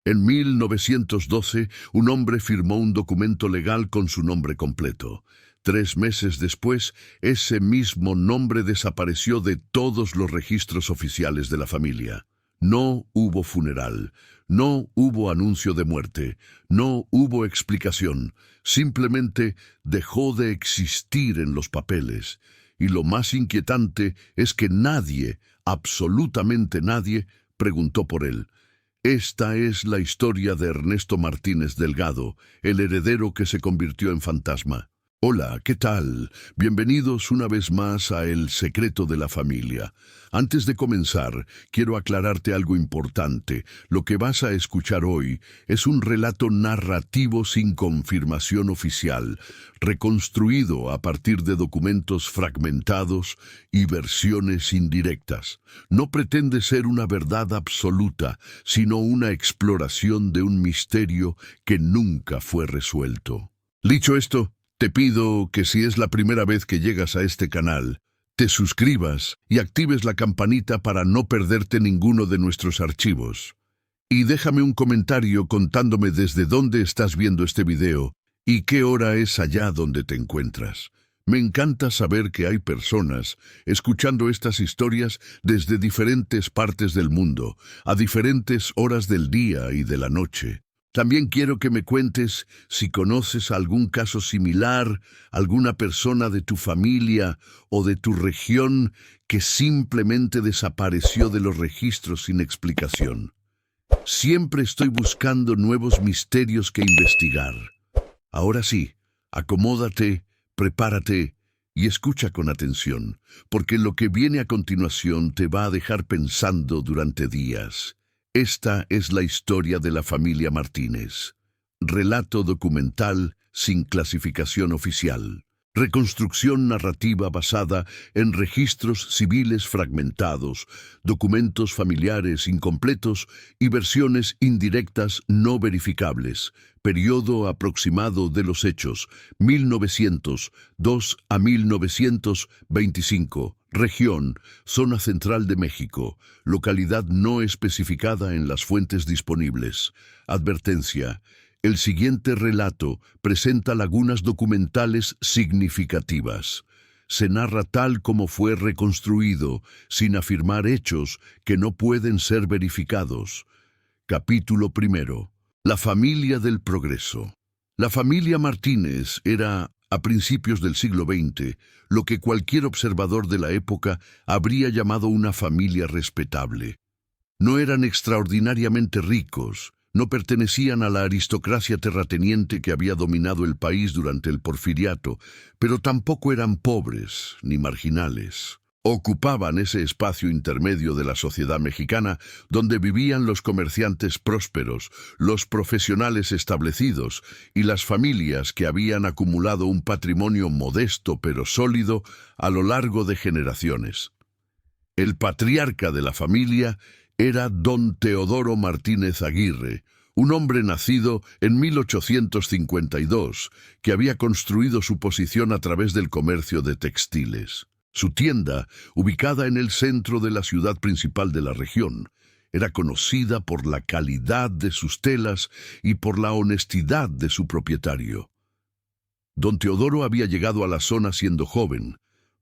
En 1912, un hombre firmó un documento legal con su nombre completo. 3 meses después, ese mismo nombre desapareció de todos los registros oficiales de la familia. No hubo funeral, no hubo anuncio de muerte, no hubo explicación, simplemente dejó de existir en los papeles. Y lo más inquietante es que nadie, absolutamente nadie, preguntó por él. Esta es la historia de Ernesto Martínez Delgado, el heredero que se convirtió en fantasma. Hola, ¿qué tal? Bienvenidos una vez más a El Secreto de la Familia. Antes de comenzar, quiero aclararte algo importante. Lo que vas a escuchar hoy es un relato narrativo sin confirmación oficial, reconstruido a partir de documentos fragmentados y versiones indirectas. No pretende ser una verdad absoluta, sino una exploración de un misterio que nunca fue resuelto. Dicho esto, te pido que si es la primera vez que llegas a este canal, te suscribas y actives la campanita para no perderte ninguno de nuestros archivos. Y déjame un comentario contándome desde dónde estás viendo este video y qué hora es allá donde te encuentras. Me encanta saber que hay personas escuchando estas historias desde diferentes partes del mundo, a diferentes horas del día y de la noche. También quiero que me cuentes si conoces algún caso similar, alguna persona de tu familia o de tu región que simplemente desapareció de los registros sin explicación. Siempre estoy buscando nuevos misterios que investigar. Ahora sí, acomódate, prepárate y escucha con atención, porque lo que viene a continuación te va a dejar pensando durante días. Esta es la historia de la familia Martínez. Relato documental sin clasificación oficial. Reconstrucción narrativa basada en registros civiles fragmentados, documentos familiares incompletos y versiones indirectas no verificables. Periodo aproximado de los hechos, 1902 a 1925. Región, zona central de México. Localidad no especificada en las fuentes disponibles. Advertencia. El siguiente relato presenta lagunas documentales significativas. Se narra tal como fue reconstruido, sin afirmar hechos que no pueden ser verificados. Capítulo 1. La familia del progreso. La familia Martínez era, a principios del siglo XX, lo que cualquier observador de la época habría llamado una familia respetable. No eran extraordinariamente ricos, no pertenecían a la aristocracia terrateniente que había dominado el país durante el Porfiriato, pero tampoco eran pobres ni marginales. Ocupaban ese espacio intermedio de la sociedad mexicana donde vivían los comerciantes prósperos, los profesionales establecidos y las familias que habían acumulado un patrimonio modesto pero sólido a lo largo de generaciones. El patriarca de la familia era don Teodoro Martínez Aguirre, un hombre nacido en 1852, que había construido su posición a través del comercio de textiles. Su tienda, ubicada en el centro de la ciudad principal de la región, era conocida por la calidad de sus telas y por la honestidad de su propietario. Don Teodoro había llegado a la zona siendo joven,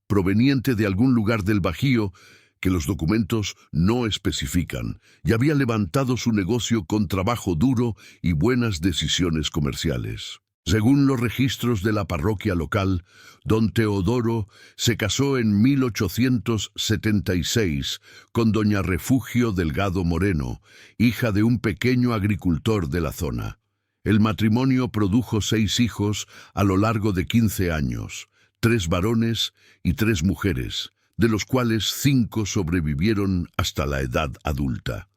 proveniente de algún lugar del Bajío que los documentos no especifican, y había levantado su negocio con trabajo duro y buenas decisiones comerciales. Según los registros de la parroquia local, don Teodoro se casó en 1876 con doña Refugio Delgado Moreno, hija de un pequeño agricultor de la zona. El matrimonio produjo 6 hijos a lo largo de 15 años, 3 varones y 3 mujeres, de los cuales 5 sobrevivieron hasta la edad adulta.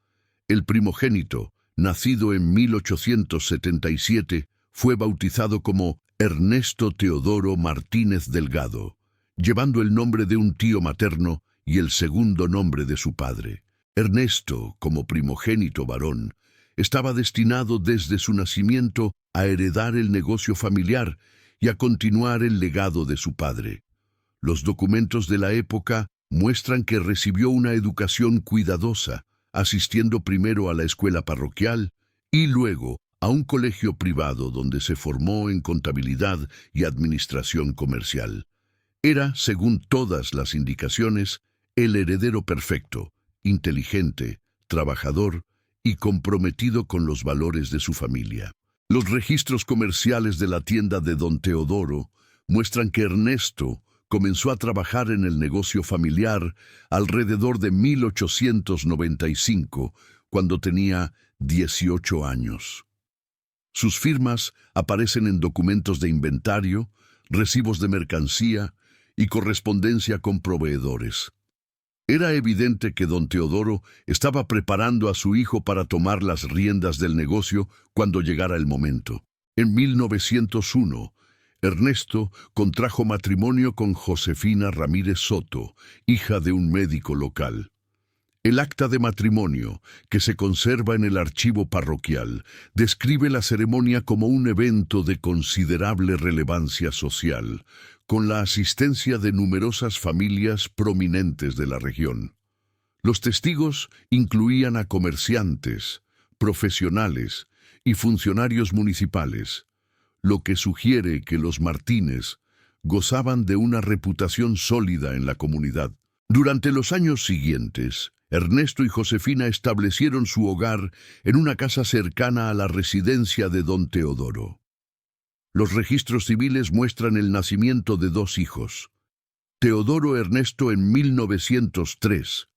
El primogénito, nacido en 1877, fue bautizado como Ernesto Teodoro Martínez Delgado, llevando el nombre de un tío materno y el segundo nombre de su padre. Ernesto, como primogénito varón, estaba destinado desde su nacimiento a heredar el negocio familiar y a continuar el legado de su padre. Los documentos de la época muestran que recibió una educación cuidadosa, asistiendo primero a la escuela parroquial y luego a un colegio privado donde se formó en contabilidad y administración comercial. Era, según todas las indicaciones, el heredero perfecto, inteligente, trabajador y comprometido con los valores de su familia. Los registros comerciales de la tienda de don Teodoro muestran que Ernesto comenzó a trabajar en el negocio familiar alrededor de 1895, cuando tenía 18 años. Sus firmas aparecen en documentos de inventario, recibos de mercancía y correspondencia con proveedores. Era evidente que don Teodoro estaba preparando a su hijo para tomar las riendas del negocio cuando llegara el momento. En 1901, Ernesto contrajo matrimonio con Josefina Ramírez Soto, hija de un médico local. El acta de matrimonio, que se conserva en el archivo parroquial, describe la ceremonia como un evento de considerable relevancia social, con la asistencia de numerosas familias prominentes de la región. Los testigos incluían a comerciantes, profesionales y funcionarios municipales, lo que sugiere que los Martínez gozaban de una reputación sólida en la comunidad. Durante los años siguientes, Ernesto y Josefina establecieron su hogar en una casa cercana a la residencia de don Teodoro. Los registros civiles muestran el nacimiento de dos hijos, Teodoro Ernesto en 1903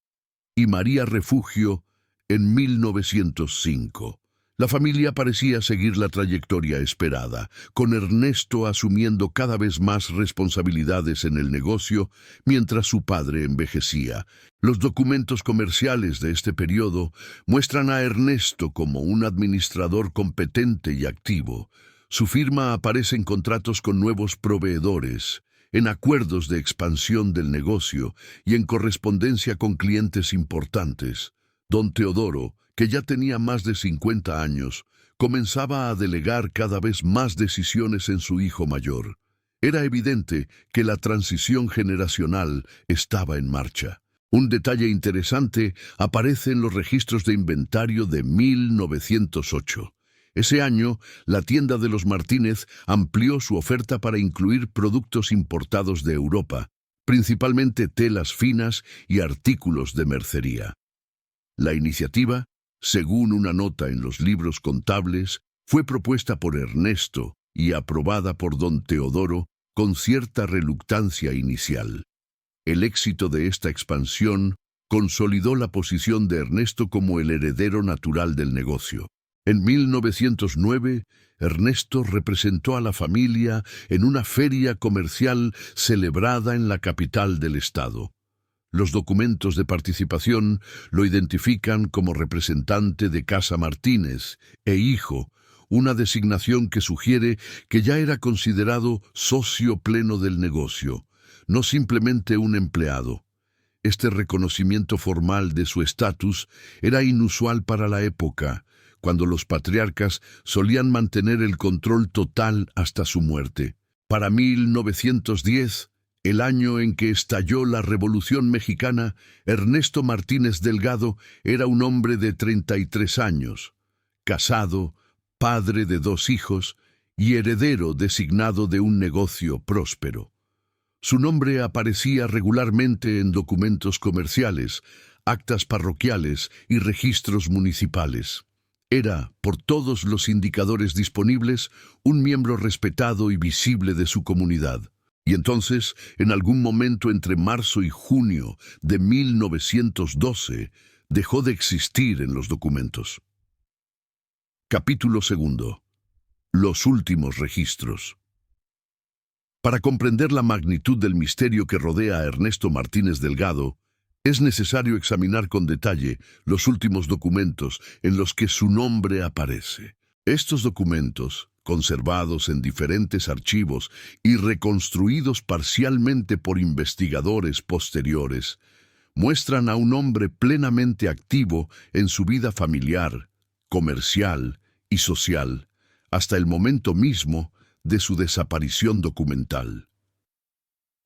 y María Refugio en 1905. La familia parecía seguir la trayectoria esperada, con Ernesto asumiendo cada vez más responsabilidades en el negocio mientras su padre envejecía. Los documentos comerciales de este periodo muestran a Ernesto como un administrador competente y activo. Su firma aparece en contratos con nuevos proveedores, en acuerdos de expansión del negocio y en correspondencia con clientes importantes. Don Teodoro, que ya tenía más de 50 años, comenzaba a delegar cada vez más decisiones en su hijo mayor. Era evidente que la transición generacional estaba en marcha. Un detalle interesante aparece en los registros de inventario de 1908. Ese año, la tienda de los Martínez amplió su oferta para incluir productos importados de Europa, principalmente telas finas y artículos de mercería. La iniciativa, según una nota en los libros contables, fue propuesta por Ernesto y aprobada por don Teodoro con cierta reluctancia inicial. El éxito de esta expansión consolidó la posición de Ernesto como el heredero natural del negocio. En 1909, Ernesto representó a la familia en una feria comercial celebrada en la capital del estado. Los documentos de participación lo identifican como representante de Casa Martínez e hijo, una designación que sugiere que ya era considerado socio pleno del negocio, no simplemente un empleado. Este reconocimiento formal de su estatus era inusual para la época, cuando los patriarcas solían mantener el control total hasta su muerte. Para 1910, el año en que estalló la Revolución Mexicana, Ernesto Martínez Delgado era un hombre de 33 años, casado, padre de 2 hijos y heredero designado de un negocio próspero. Su nombre aparecía regularmente en documentos comerciales, actas parroquiales y registros municipales. Era, por todos los indicadores disponibles, un miembro respetado y visible de su comunidad. Y entonces, en algún momento entre marzo y junio de 1912, dejó de existir en los documentos. Capítulo 2. Los últimos registros. Para comprender la magnitud del misterio que rodea a Ernesto Martínez Delgado, es necesario examinar con detalle los últimos documentos en los que su nombre aparece. Estos documentos, conservados en diferentes archivos y reconstruidos parcialmente por investigadores posteriores, muestran a un hombre plenamente activo en su vida familiar, comercial y social, hasta el momento mismo de su desaparición documental.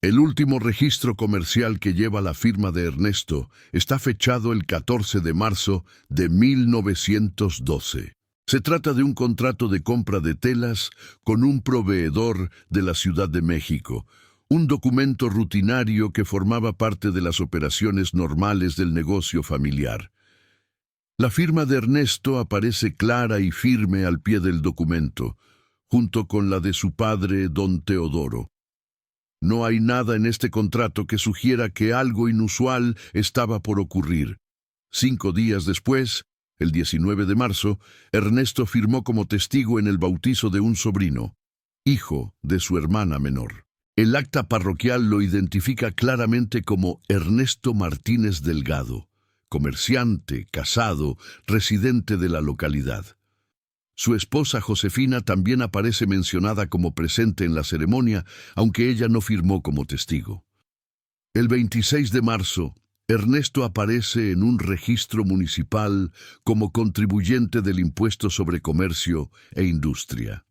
El último registro comercial que lleva la firma de Ernesto está fechado el 14 de marzo de 1912. Se trata de un contrato de compra de telas con un proveedor de la Ciudad de México, un documento rutinario que formaba parte de las operaciones normales del negocio familiar. La firma de Ernesto aparece clara y firme al pie del documento, junto con la de su padre, don Teodoro. No hay nada en este contrato que sugiera que algo inusual estaba por ocurrir. 5 días después, el 19 de marzo, Ernesto firmó como testigo en el bautizo de un sobrino, hijo de su hermana menor. El acta parroquial lo identifica claramente como Ernesto Martínez Delgado, comerciante, casado, residente de la localidad. Su esposa Josefina también aparece mencionada como presente en la ceremonia, aunque ella no firmó como testigo. El 26 de marzo, Ernesto aparece en un registro municipal como contribuyente del impuesto sobre comercio e industria.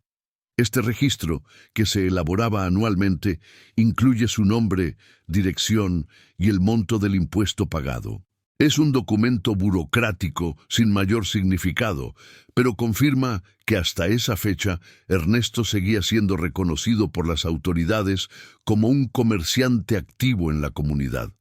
Este registro, que se elaboraba anualmente, incluye su nombre, dirección y el monto del impuesto pagado. Es un documento burocrático sin mayor significado, pero confirma que hasta esa fecha Ernesto seguía siendo reconocido por las autoridades como un comerciante activo en la comunidad.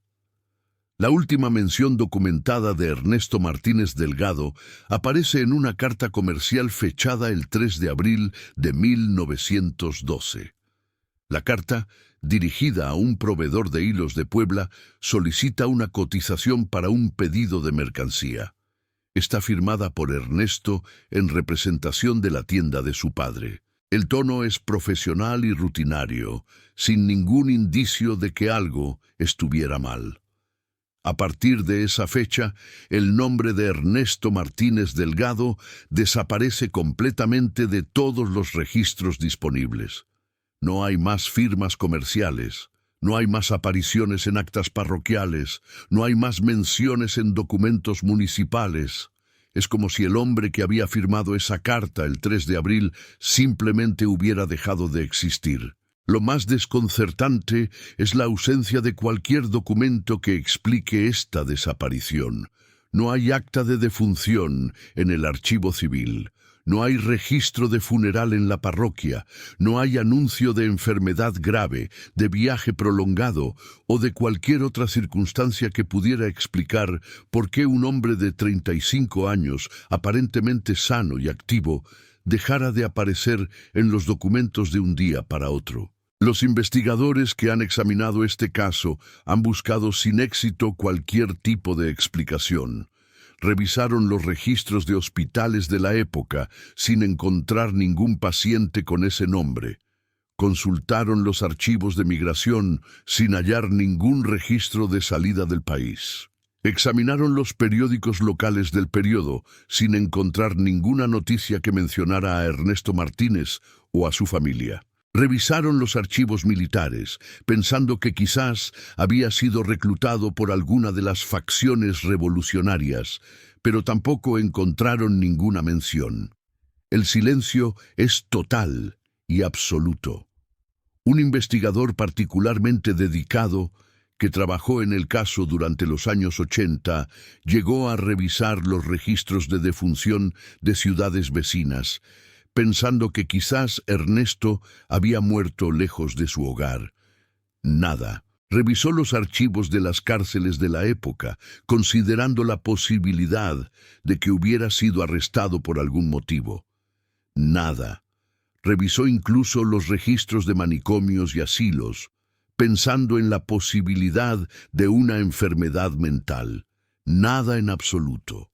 La última mención documentada de Ernesto Martínez Delgado aparece en una carta comercial fechada el 3 de abril de 1912. La carta, dirigida a un proveedor de hilos de Puebla, solicita una cotización para un pedido de mercancía. Está firmada por Ernesto en representación de la tienda de su padre. El tono es profesional y rutinario, sin ningún indicio de que algo estuviera mal. A partir de esa fecha, el nombre de Ernesto Martínez Delgado desaparece completamente de todos los registros disponibles. No hay más firmas comerciales, no hay más apariciones en actas parroquiales, no hay más menciones en documentos municipales. Es como si el hombre que había firmado esa carta el 3 de abril simplemente hubiera dejado de existir. Lo más desconcertante es la ausencia de cualquier documento que explique esta desaparición. No hay acta de defunción en el archivo civil. No hay registro de funeral en la parroquia, no hay anuncio de enfermedad grave, de viaje prolongado o de cualquier otra circunstancia que pudiera explicar por qué un hombre de 35 años, aparentemente sano y activo, dejara de aparecer en los documentos de un día para otro. Los investigadores que han examinado este caso han buscado sin éxito cualquier tipo de explicación. Revisaron los registros de hospitales de la época sin encontrar ningún paciente con ese nombre. Consultaron los archivos de migración sin hallar ningún registro de salida del país. Examinaron los periódicos locales del periodo sin encontrar ninguna noticia que mencionara a Ernesto Martínez o a su familia. Revisaron los archivos militares, pensando que quizás había sido reclutado por alguna de las facciones revolucionarias, pero tampoco encontraron ninguna mención. El silencio es total y absoluto. Un investigador particularmente dedicado, que trabajó en el caso durante los años 80, llegó a revisar los registros de defunción de ciudades vecinas, pensando que quizás Ernesto había muerto lejos de su hogar. Nada. Revisó los archivos de las cárceles de la época, considerando la posibilidad de que hubiera sido arrestado por algún motivo. Nada. Revisó incluso los registros de manicomios y asilos, pensando en la posibilidad de una enfermedad mental. Nada en absoluto.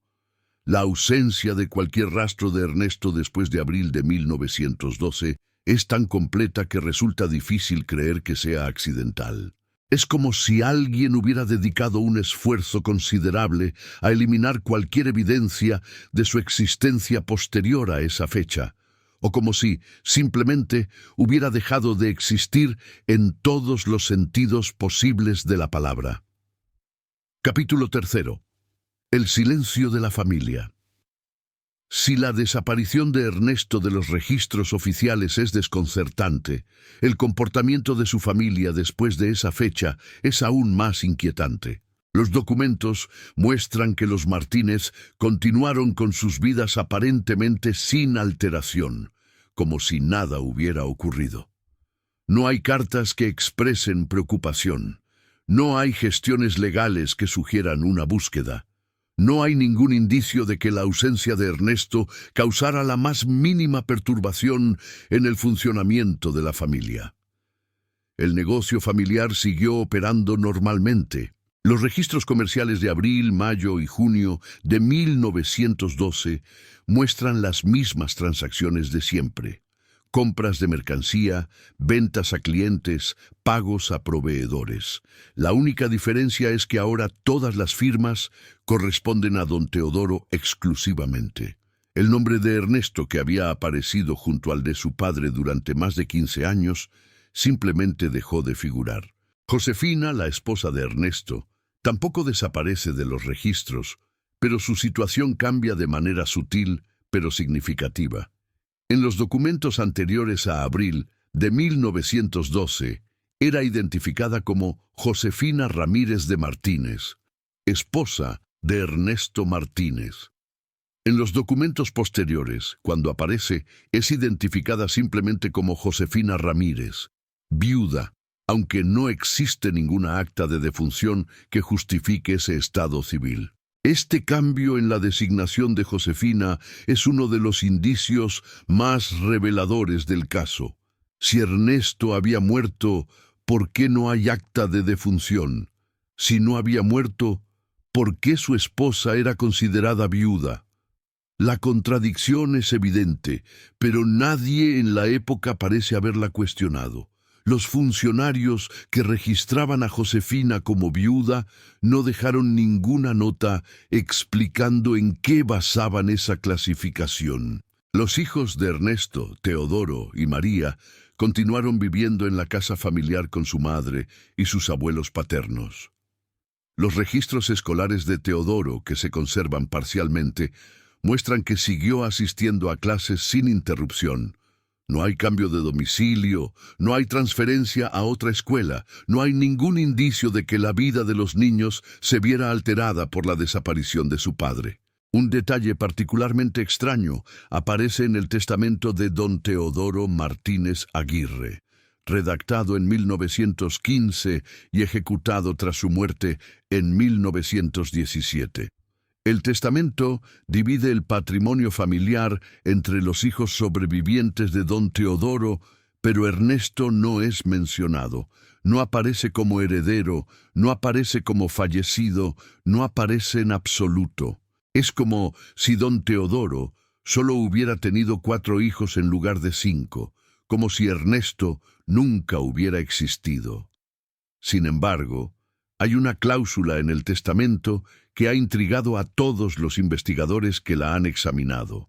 La ausencia de cualquier rastro de Ernesto después de abril de 1912 es tan completa que resulta difícil creer que sea accidental. Es como si alguien hubiera dedicado un esfuerzo considerable a eliminar cualquier evidencia de su existencia posterior a esa fecha, o como si simplemente hubiera dejado de existir en todos los sentidos posibles de la palabra. Capítulo 3. El silencio de la familia. Si la desaparición de Ernesto de los registros oficiales es desconcertante, el comportamiento de su familia después de esa fecha es aún más inquietante. Los documentos muestran que los Martínez continuaron con sus vidas aparentemente sin alteración, como si nada hubiera ocurrido. No hay cartas que expresen preocupación. No hay gestiones legales que sugieran una búsqueda. No hay ningún indicio de que la ausencia de Ernesto causara la más mínima perturbación en el funcionamiento de la familia. El negocio familiar siguió operando normalmente. Los registros comerciales de abril, mayo y junio de 1912 muestran las mismas transacciones de siempre: compras de mercancía, ventas a clientes, pagos a proveedores. La única diferencia es que ahora todas las firmas corresponden a don Teodoro exclusivamente. El nombre de Ernesto, que había aparecido junto al de su padre durante más de 15 años, simplemente dejó de figurar. Josefina, la esposa de Ernesto, tampoco desaparece de los registros, pero su situación cambia de manera sutil pero significativa. En los documentos anteriores a abril de 1912, era identificada como Josefina Ramírez de Martínez, esposa de Ernesto Martínez. En los documentos posteriores, cuando aparece, es identificada simplemente como Josefina Ramírez, viuda, aunque no existe ninguna acta de defunción que justifique ese estado civil. Este cambio en la designación de Josefina es uno de los indicios más reveladores del caso. Si Ernesto había muerto, ¿por qué no hay acta de defunción? Si no había muerto, ¿por qué su esposa era considerada viuda? La contradicción es evidente, pero nadie en la época parece haberla cuestionado. Los funcionarios que registraban a Josefina como viuda no dejaron ninguna nota explicando en qué basaban esa clasificación. Los hijos de Ernesto, Teodoro y María continuaron viviendo en la casa familiar con su madre y sus abuelos paternos. Los registros escolares de Teodoro, que se conservan parcialmente, muestran que siguió asistiendo a clases sin interrupción. No hay cambio de domicilio, no hay transferencia a otra escuela, no hay ningún indicio de que la vida de los niños se viera alterada por la desaparición de su padre. Un detalle particularmente extraño aparece en el testamento de don Teodoro Martínez Aguirre, redactado en 1915 y ejecutado tras su muerte en 1917. El testamento divide el patrimonio familiar entre los hijos sobrevivientes de don Teodoro, pero Ernesto no es mencionado, no aparece como heredero, no aparece como fallecido, no aparece en absoluto. Es como si don Teodoro solo hubiera tenido 4 hijos en lugar de 5, como si Ernesto nunca hubiera existido. Sin embargo, hay una cláusula en el testamento que ha intrigado a todos los investigadores que la han examinado.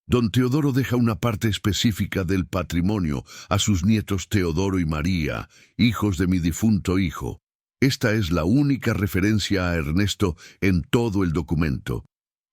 Don Teodoro deja una parte específica del patrimonio a sus nietos Teodoro y María, hijos de mi difunto hijo. Esta es la única referencia a Ernesto en todo el documento,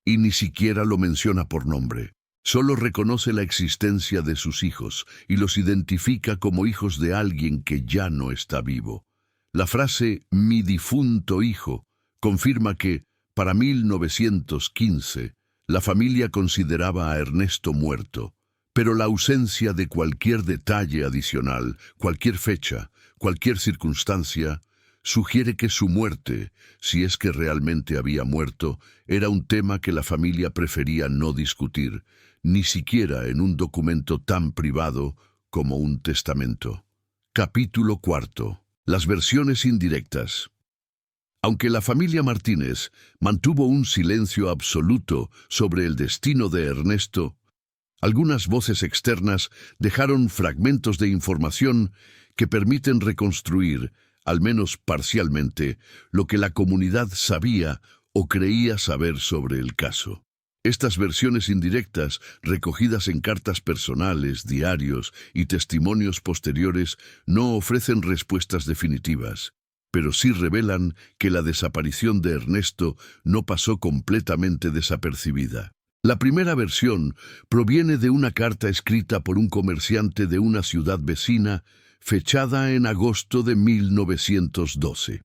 y ni siquiera lo menciona por nombre. Solo reconoce la existencia de sus hijos y los identifica como hijos de alguien que ya no está vivo. La frase «mi difunto hijo» confirma que, para 1915, la familia consideraba a Ernesto muerto, pero la ausencia de cualquier detalle adicional, cualquier fecha, cualquier circunstancia, sugiere que su muerte, si es que realmente había muerto, era un tema que la familia prefería no discutir, ni siquiera en un documento tan privado como un testamento. Capítulo 4. Las versiones indirectas. Aunque la familia Martínez mantuvo un silencio absoluto sobre el destino de Ernesto, algunas voces externas dejaron fragmentos de información que permiten reconstruir, al menos parcialmente, lo que la comunidad sabía o creía saber sobre el caso. Estas versiones indirectas, recogidas en cartas personales, diarios y testimonios posteriores, no ofrecen respuestas definitivas, pero sí revelan que la desaparición de Ernesto no pasó completamente desapercibida. La primera versión proviene de una carta escrita por un comerciante de una ciudad vecina, fechada en agosto de 1912.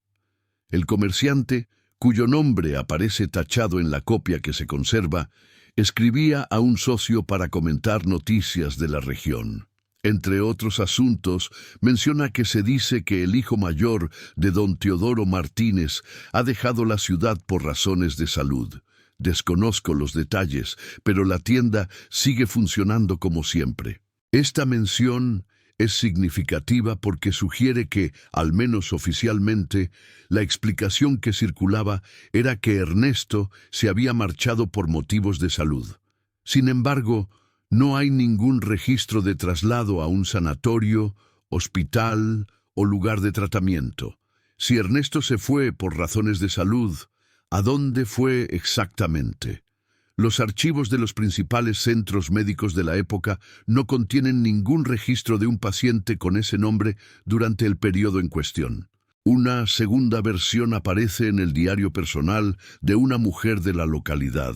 El comerciante, cuyo nombre aparece tachado en la copia que se conserva, escribía a un socio para comentar noticias de la región. Entre otros asuntos, menciona que se dice que el hijo mayor de don Teodoro Martínez ha dejado la ciudad por razones de salud. Desconozco los detalles, pero la tienda sigue funcionando como siempre. Esta mención es significativa porque sugiere que, al menos oficialmente, la explicación que circulaba era que Ernesto se había marchado por motivos de salud. Sin embargo, no hay ningún registro de traslado a un sanatorio, hospital o lugar de tratamiento. Si Ernesto se fue por razones de salud, ¿a dónde fue exactamente? Los archivos de los principales centros médicos de la época no contienen ningún registro de un paciente con ese nombre durante el periodo en cuestión. Una segunda versión aparece en el diario personal de una mujer de la localidad,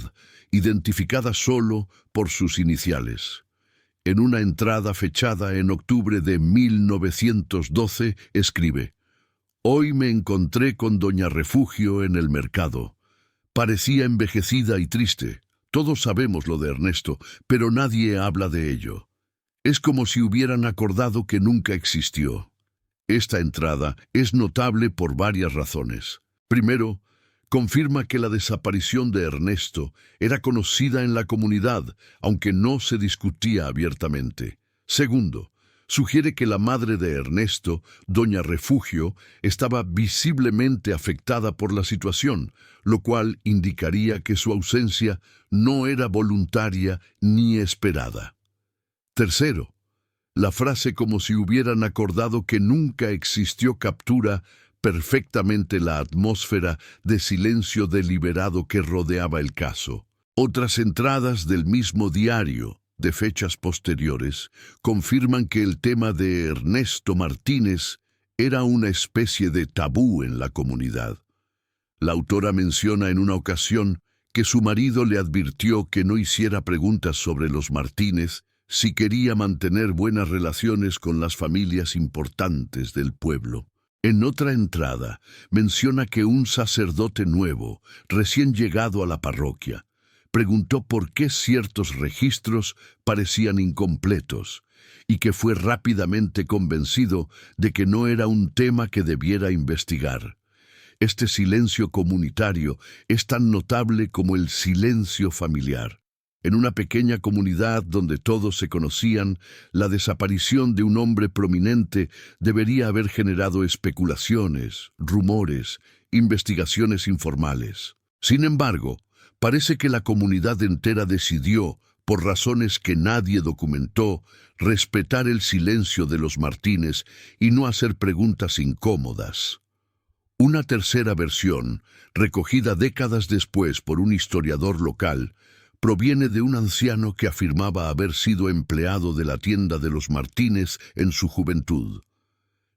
identificada solo por sus iniciales. En una entrada fechada en octubre de 1912, escribe: «Hoy me encontré con doña Refugio en el mercado. Parecía envejecida y triste. Todos sabemos lo de Ernesto, pero nadie habla de ello. Es como si hubieran acordado que nunca existió». Esta entrada es notable por varias razones. Primero, confirma que la desaparición de Ernesto era conocida en la comunidad, aunque no se discutía abiertamente. Segundo, sugiere que la madre de Ernesto, doña Refugio, estaba visiblemente afectada por la situación, lo cual indicaría que su ausencia no era voluntaria ni esperada. Tercero, la frase «como si hubieran acordado que nunca existió» captura perfectamente la atmósfera de silencio deliberado que rodeaba el caso. Otras entradas del mismo diario, de fechas posteriores, confirman que el tema de Ernesto Martínez era una especie de tabú en la comunidad. La autora menciona en una ocasión que su marido le advirtió que no hiciera preguntas sobre los Martínez si quería mantener buenas relaciones con las familias importantes del pueblo. En otra entrada, menciona que un sacerdote nuevo, recién llegado a la parroquia, preguntó por qué ciertos registros parecían incompletos y que fue rápidamente convencido de que no era un tema que debiera investigar. Este silencio comunitario es tan notable como el silencio familiar. En una pequeña comunidad donde todos se conocían, la desaparición de un hombre prominente debería haber generado especulaciones, rumores, investigaciones informales. Sin embargo, parece que la comunidad entera decidió, por razones que nadie documentó, respetar el silencio de los Martínez y no hacer preguntas incómodas. Una tercera versión, recogida décadas después por un historiador local, proviene de un anciano que afirmaba haber sido empleado de la tienda de los Martínez en su juventud.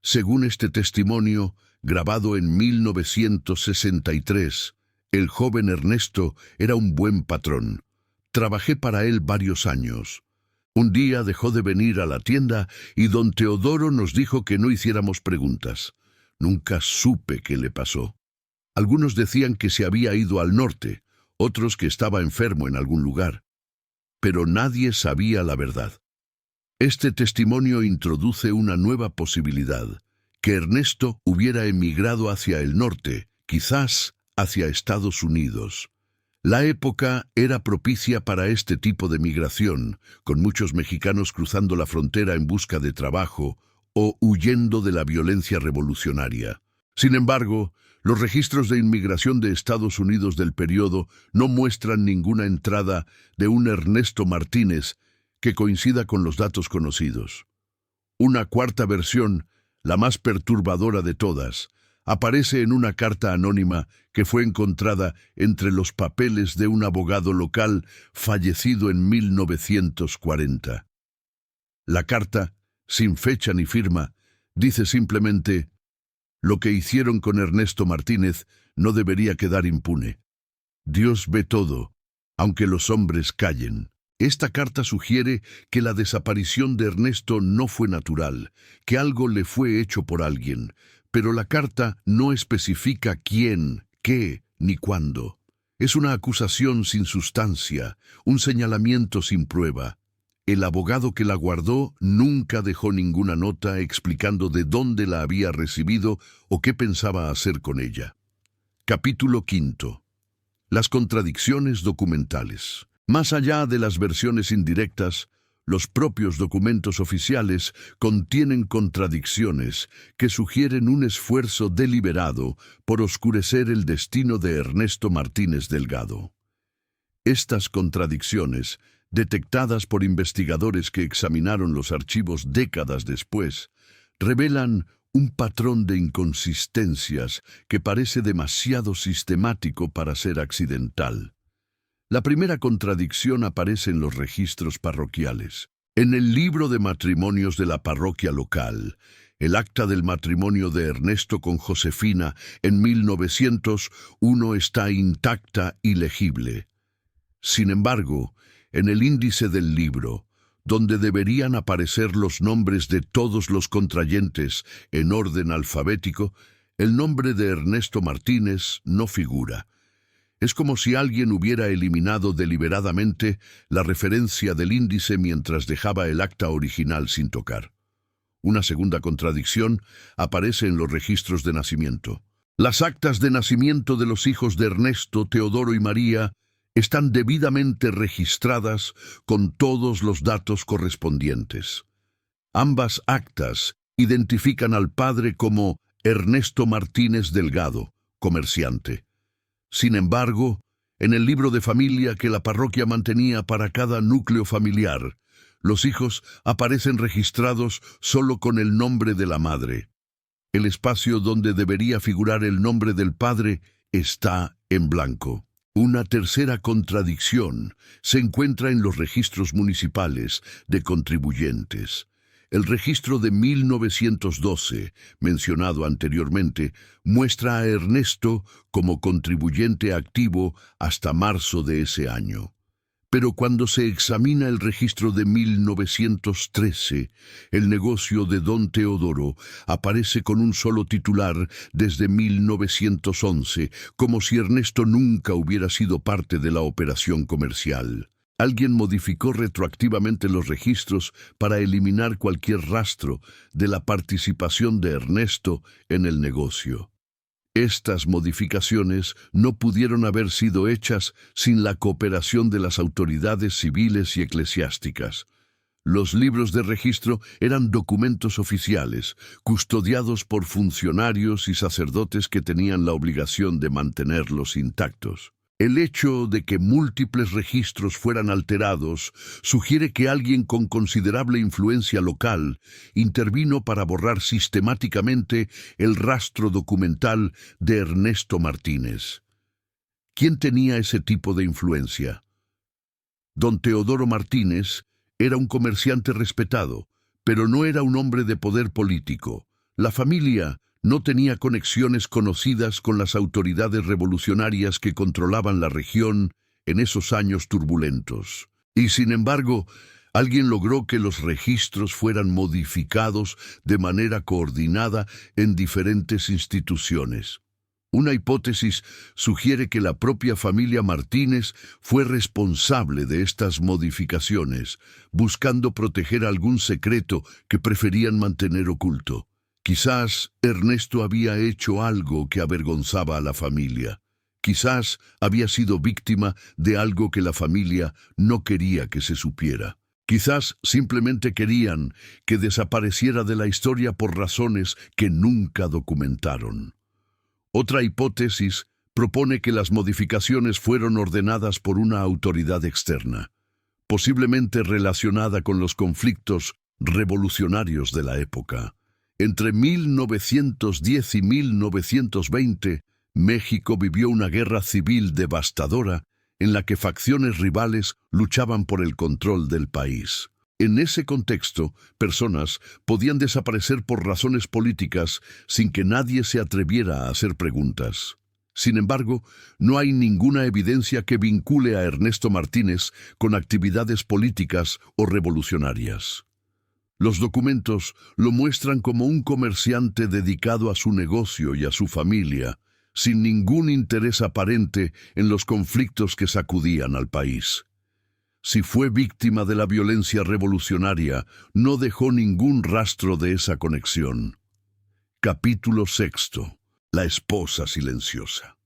Según este testimonio, grabado en 1963, el joven Ernesto era un buen patrón. Trabajé para él varios años. Un día dejó de venir a la tienda y don Teodoro nos dijo que no hiciéramos preguntas. Nunca supe qué le pasó. Algunos decían que se había ido al norte, otros que estaba enfermo en algún lugar. Pero nadie sabía la verdad. Este testimonio introduce una nueva posibilidad, que Ernesto hubiera emigrado hacia el norte, quizás hacia Estados Unidos. La época era propicia para este tipo de migración, con muchos mexicanos cruzando la frontera en busca de trabajo o huyendo de la violencia revolucionaria. Sin embargo, los registros de inmigración de Estados Unidos del periodo no muestran ninguna entrada de un Ernesto Martínez que coincida con los datos conocidos. Una cuarta versión, la más perturbadora de todas, aparece en una carta anónima que fue encontrada entre los papeles de un abogado local fallecido en 1940. La carta, sin fecha ni firma, dice simplemente: «Lo que hicieron con Ernesto Martínez no debería quedar impune. Dios ve todo, aunque los hombres callen». Esta carta sugiere que la desaparición de Ernesto no fue natural, que algo le fue hecho por alguien, pero la carta no especifica quién, qué ni cuándo. Es una acusación sin sustancia, un señalamiento sin prueba. El abogado que la guardó nunca dejó ninguna nota explicando de dónde la había recibido o qué pensaba hacer con ella. Capítulo 5. Las contradicciones documentales. Más allá de las versiones indirectas, los propios documentos oficiales contienen contradicciones que sugieren un esfuerzo deliberado por oscurecer el destino de Ernesto Martínez Delgado. Estas contradicciones, detectadas por investigadores que examinaron los archivos décadas después, revelan un patrón de inconsistencias que parece demasiado sistemático para ser accidental. La primera contradicción aparece en los registros parroquiales. En el libro de matrimonios de la parroquia local, el acta del matrimonio de Ernesto con Josefina en 1901 está intacta y legible. Sin embargo, en el índice del libro, donde deberían aparecer los nombres de todos los contrayentes en orden alfabético, el nombre de Ernesto Martínez no figura. Es como si alguien hubiera eliminado deliberadamente la referencia del índice mientras dejaba el acta original sin tocar. Una segunda contradicción aparece en los registros de nacimiento. Las actas de nacimiento de los hijos de Ernesto, Teodoro y María están debidamente registradas con todos los datos correspondientes. Ambas actas identifican al padre como Ernesto Martínez Delgado, comerciante. Sin embargo, en el libro de familia que la parroquia mantenía para cada núcleo familiar, los hijos aparecen registrados solo con el nombre de la madre. El espacio donde debería figurar el nombre del padre está en blanco. Una tercera contradicción se encuentra en los registros municipales de contribuyentes. El registro de 1912, mencionado anteriormente, muestra a Ernesto como contribuyente activo hasta marzo de ese año. Pero cuando se examina el registro de 1913, el negocio de don Teodoro aparece con un solo titular desde 1911, como si Ernesto nunca hubiera sido parte de la operación comercial. Alguien modificó retroactivamente los registros para eliminar cualquier rastro de la participación de Ernesto en el negocio. Estas modificaciones no pudieron haber sido hechas sin la cooperación de las autoridades civiles y eclesiásticas. Los libros de registro eran documentos oficiales, custodiados por funcionarios y sacerdotes que tenían la obligación de mantenerlos intactos. El hecho de que múltiples registros fueran alterados sugiere que alguien con considerable influencia local intervino para borrar sistemáticamente el rastro documental de Ernesto Martínez. ¿Quién tenía ese tipo de influencia? Don Teodoro Martínez era un comerciante respetado, pero no era un hombre de poder político. La familia no tenía conexiones conocidas con las autoridades revolucionarias que controlaban la región en esos años turbulentos. Y sin embargo, alguien logró que los registros fueran modificados de manera coordinada en diferentes instituciones. Una hipótesis sugiere que la propia familia Martínez fue responsable de estas modificaciones, buscando proteger algún secreto que preferían mantener oculto. Quizás Ernesto había hecho algo que avergonzaba a la familia. Quizás había sido víctima de algo que la familia no quería que se supiera. Quizás simplemente querían que desapareciera de la historia por razones que nunca documentaron. Otra hipótesis propone que las modificaciones fueron ordenadas por una autoridad externa, posiblemente relacionada con los conflictos revolucionarios de la época. Entre 1910 y 1920, México vivió una guerra civil devastadora en la que facciones rivales luchaban por el control del país. En ese contexto, personas podían desaparecer por razones políticas sin que nadie se atreviera a hacer preguntas. Sin embargo, no hay ninguna evidencia que vincule a Ernesto Martínez con actividades políticas o revolucionarias. Los documentos lo muestran como un comerciante dedicado a su negocio y a su familia, sin ningún interés aparente en los conflictos que sacudían al país. Si fue víctima de la violencia revolucionaria, no dejó ningún rastro de esa conexión. Capítulo 6. La esposa silenciosa.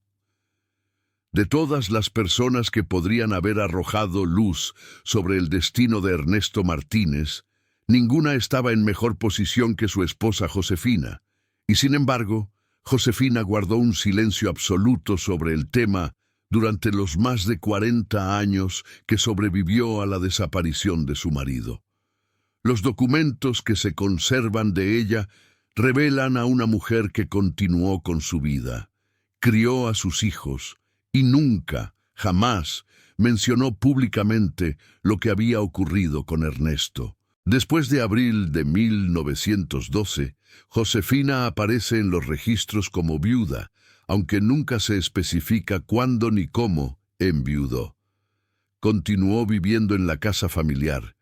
De todas las personas que podrían haber arrojado luz sobre el destino de Ernesto Martínez, ninguna estaba en mejor posición que su esposa Josefina, y sin embargo, Josefina guardó un silencio absoluto sobre el tema durante los más de 40 años que sobrevivió a la desaparición de su marido. Los documentos que se conservan de ella revelan a una mujer que continuó con su vida, crió a sus hijos y nunca, jamás, mencionó públicamente lo que había ocurrido con Ernesto. Después de abril de 1912, Josefina aparece en los registros como viuda, aunque nunca se especifica cuándo ni cómo enviudó. Continuó viviendo en la casa familiar,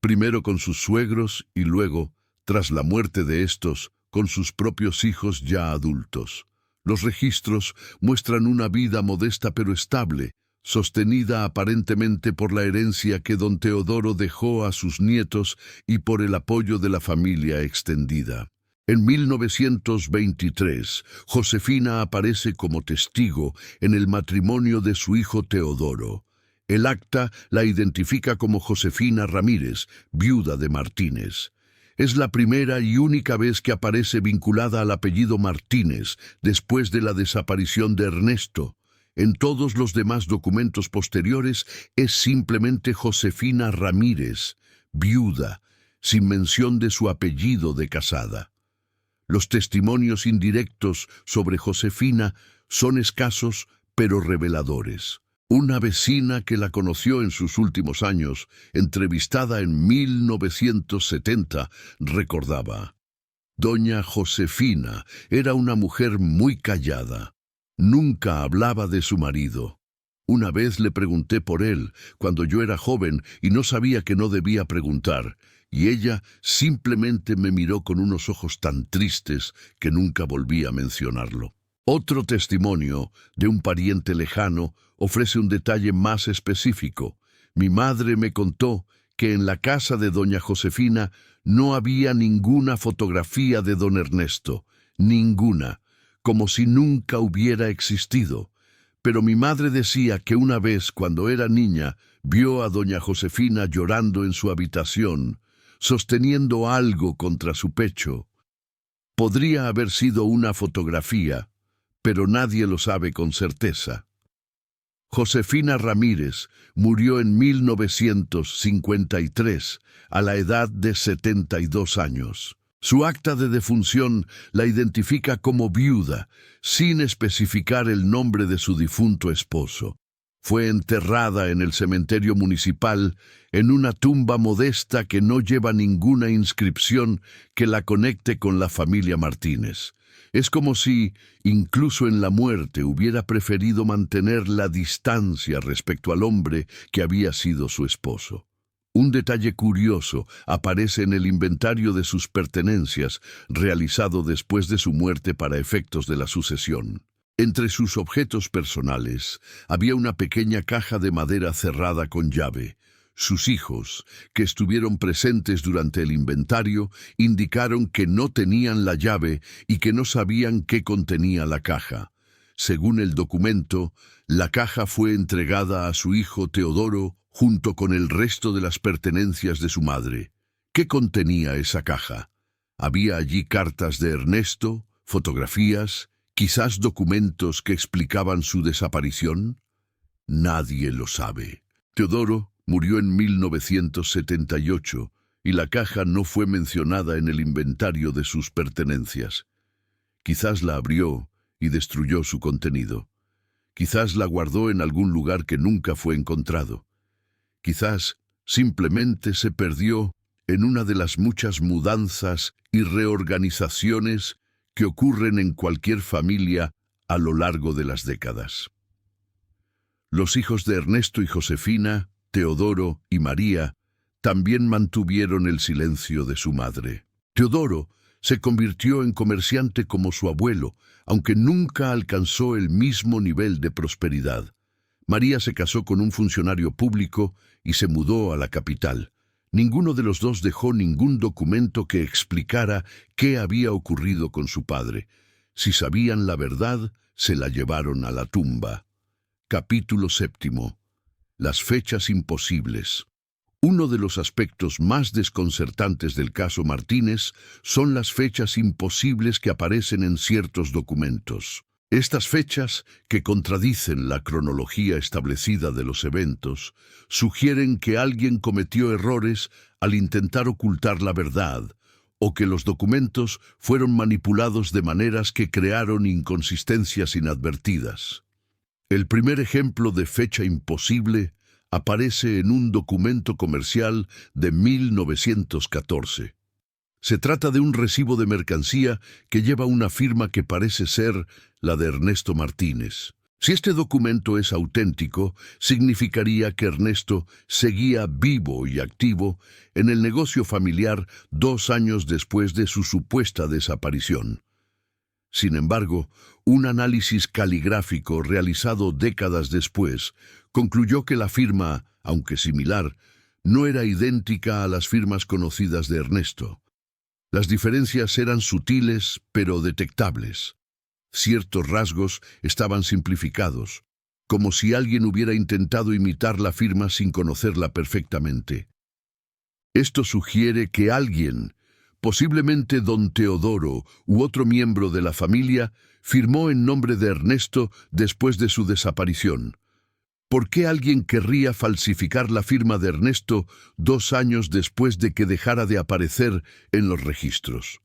primero con sus suegros y luego, tras la muerte de estos, con sus propios hijos ya adultos. Los registros muestran una vida modesta pero estable, sostenida aparentemente por la herencia que don Teodoro dejó a sus nietos y por el apoyo de la familia extendida. En 1923, Josefina aparece como testigo en el matrimonio de su hijo Teodoro. El acta la identifica como Josefina Ramírez, viuda de Martínez. Es la primera y única vez que aparece vinculada al apellido Martínez después de la desaparición de Ernesto. En todos los demás documentos posteriores es simplemente Josefina Ramírez, viuda, sin mención de su apellido de casada. Los testimonios indirectos sobre Josefina son escasos pero reveladores. Una vecina que la conoció en sus últimos años, entrevistada en 1970, recordaba: Doña Josefina era una mujer muy callada. Nunca hablaba de su marido. Una vez le pregunté por él, cuando yo era joven y no sabía que no debía preguntar, y ella simplemente me miró con unos ojos tan tristes que nunca volví a mencionarlo. Otro testimonio de un pariente lejano ofrece un detalle más específico. Mi madre me contó que en la casa de doña Josefina no había ninguna fotografía de don Ernesto, ninguna, como si nunca hubiera existido. Pero mi madre decía que una vez, cuando era niña, vio a doña Josefina llorando en su habitación, sosteniendo algo contra su pecho. Podría haber sido una fotografía, pero nadie lo sabe con certeza. Josefina Ramírez murió en 1953, a la edad de 72 años. Su acta de defunción la identifica como viuda, sin especificar el nombre de su difunto esposo. Fue enterrada en el cementerio municipal en una tumba modesta que no lleva ninguna inscripción que la conecte con la familia Martínez. Es como si, incluso en la muerte, hubiera preferido mantener la distancia respecto al hombre que había sido su esposo. Un detalle curioso aparece en el inventario de sus pertenencias, realizado después de su muerte para efectos de la sucesión. Entre sus objetos personales había una pequeña caja de madera cerrada con llave. Sus hijos, que estuvieron presentes durante el inventario, indicaron que no tenían la llave y que no sabían qué contenía la caja. Según el documento, la caja fue entregada a su hijo Teodoro junto con el resto de las pertenencias de su madre. ¿Qué contenía esa caja? ¿Había allí cartas de Ernesto, fotografías, quizás documentos que explicaban su desaparición? Nadie lo sabe. Teodoro murió en 1978 y la caja no fue mencionada en el inventario de sus pertenencias. Quizás la abrió y destruyó su contenido. Quizás la guardó en algún lugar que nunca fue encontrado. Quizás simplemente se perdió en una de las muchas mudanzas y reorganizaciones que ocurren en cualquier familia a lo largo de las décadas. Los hijos de Ernesto y Josefina, Teodoro y María, también mantuvieron el silencio de su madre. Teodoro se convirtió en comerciante como su abuelo, aunque nunca alcanzó el mismo nivel de prosperidad. María se casó con un funcionario público y se mudó a la capital. Ninguno de los dos dejó ningún documento que explicara qué había ocurrido con su padre. Si sabían la verdad, se la llevaron a la tumba. Capítulo 7. Las fechas imposibles. Uno de los aspectos más desconcertantes del caso Martínez son las fechas imposibles que aparecen en ciertos documentos. Estas fechas, que contradicen la cronología establecida de los eventos, sugieren que alguien cometió errores al intentar ocultar la verdad, o que los documentos fueron manipulados de maneras que crearon inconsistencias inadvertidas. El primer ejemplo de fecha imposible aparece en un documento comercial de 1914. Se trata de un recibo de mercancía que lleva una firma que parece ser la de Ernesto Martínez. Si este documento es auténtico, significaría que Ernesto seguía vivo y activo en el negocio familiar 2 años después de su supuesta desaparición. Sin embargo, un análisis caligráfico realizado décadas después concluyó que la firma, aunque similar, no era idéntica a las firmas conocidas de Ernesto. Las diferencias eran sutiles pero detectables. Ciertos rasgos estaban simplificados, como si alguien hubiera intentado imitar la firma sin conocerla perfectamente. Esto sugiere que alguien, posiblemente don Teodoro u otro miembro de la familia, firmó en nombre de Ernesto después de su desaparición. ¿Por qué alguien querría falsificar la firma de Ernesto 2 años después de que dejara de aparecer en los registros?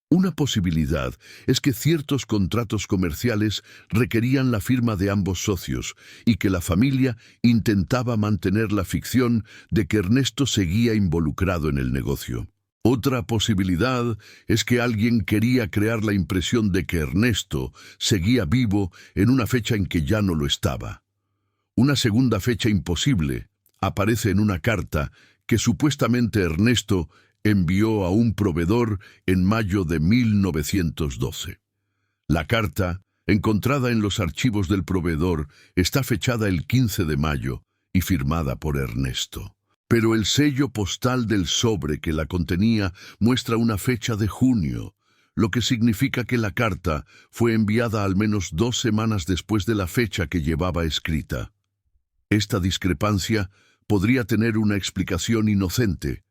Una posibilidad es que ciertos contratos comerciales requerían la firma de ambos socios y que la familia intentaba mantener la ficción de que Ernesto seguía involucrado en el negocio. Otra posibilidad es que alguien quería crear la impresión de que Ernesto seguía vivo en una fecha en que ya no lo estaba. Una segunda fecha imposible aparece en una carta que supuestamente Ernesto envió a un proveedor en mayo de 1912. La carta, encontrada en los archivos del proveedor, está fechada el 15 de mayo y firmada por Ernesto. Pero el sello postal del sobre que la contenía muestra una fecha de junio, lo que significa que la carta fue enviada al menos 2 semanas después de la fecha que llevaba escrita. Esta discrepancia podría tener una explicación inocente.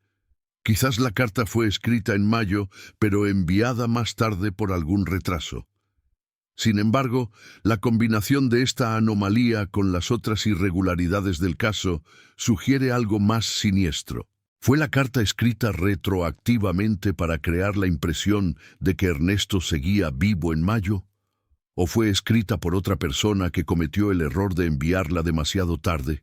Quizás la carta fue escrita en mayo, pero enviada más tarde por algún retraso. Sin embargo, la combinación de esta anomalía con las otras irregularidades del caso sugiere algo más siniestro. ¿Fue la carta escrita retroactivamente para crear la impresión de que Ernesto seguía vivo en mayo? ¿O fue escrita por otra persona que cometió el error de enviarla demasiado tarde?